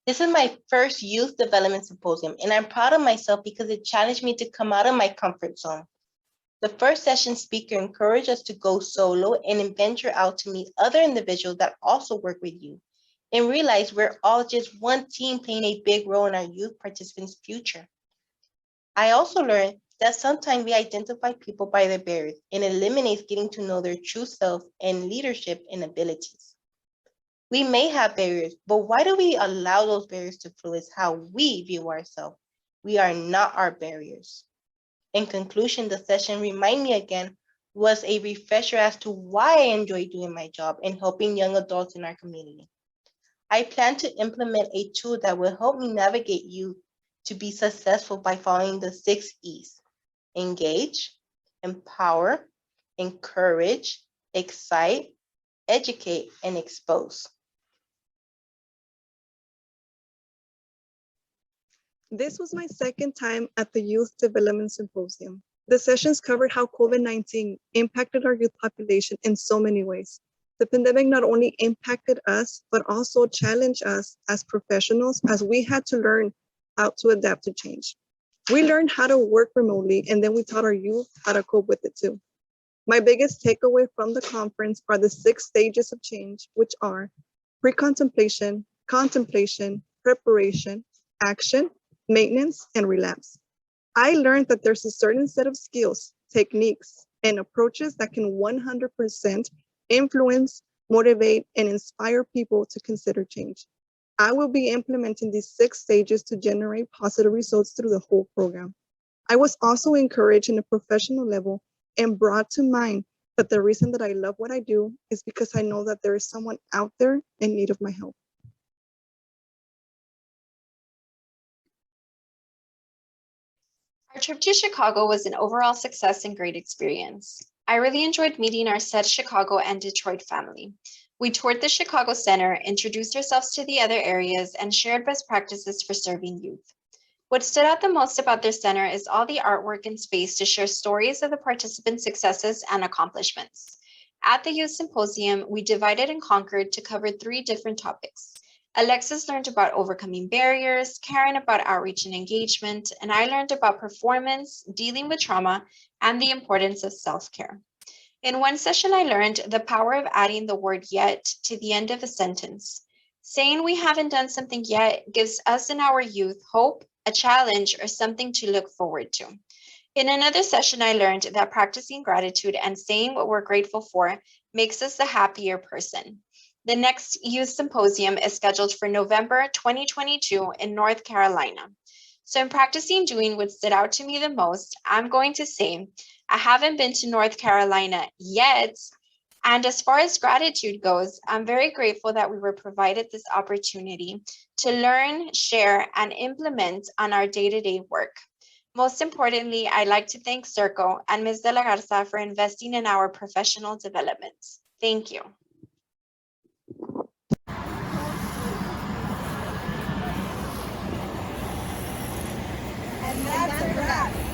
This is my first Youth Development Symposium, and I'm proud of myself because it challenged me to come out of my comfort zone. The first session speaker encouraged us to go solo and venture out to meet other individuals that also work with you and realize we're all just one team playing a big role in our youth participants' future. I also learned that sometimes we identify people by their barriers and eliminates getting to know their true self and leadership and abilities. We may have barriers, but why do we allow those barriers to influence how we view ourselves? We are not our barriers. In conclusion, the session remind me again was a refresher as to why I enjoy doing my job and helping young adults in our community. I plan to implement a tool that will help me navigate youth to be successful by following the 6 E's: engage, empower, encourage, excite, educate, and expose. This was my second time at the Youth Development Symposium. The sessions covered how COVID-19 impacted our youth population in so many ways. The pandemic not only impacted us, but also challenged us as professionals as we had to learn how to adapt to change. We learned how to work remotely, and then we taught our youth how to cope with it too. My biggest takeaway from the conference are the 6 stages of change, which are pre-contemplation, contemplation, preparation, action, maintenance, and relapse. I learned that there's a certain set of skills, techniques, and approaches that can 100% influence, motivate, and inspire people to consider change. I will be implementing these 6 stages to generate positive results through the whole program. I was also encouraged in a professional level and brought to mind that the reason that I love what I do is because I know that there is someone out there in need of my help. Our trip to Chicago was an overall success and great experience. I really enjoyed meeting our set Chicago and Detroit family. We toured the Chicago Center, introduced ourselves to the other areas, and shared best practices for serving youth. What stood out the most about their center is all the artwork and space to share stories of the participants' successes and accomplishments. At the Youth Symposium, we divided and conquered to cover 3 different topics. Alexis learned about overcoming barriers, Karen about outreach and engagement, and I learned about performance, dealing with trauma, and the importance of self-care. In one session, I learned the power of adding the word yet to the end of a sentence. Saying we haven't done something yet gives us and our youth hope, a challenge, or something to look forward to. In another session, I learned that practicing gratitude and saying what we're grateful for makes us a happier person. The next Youth Symposium is scheduled for November 2022 in North Carolina. So in practicing doing what stood out to me the most, I'm going to say, I haven't been to North Carolina yet. And as far as gratitude goes, I'm very grateful that we were provided this opportunity to learn, share, and implement on our day-to-day work. Most importantly, I'd like to thank Circo and Ms. De La Garza for investing in our professional development. Thank you. And that's a wrap.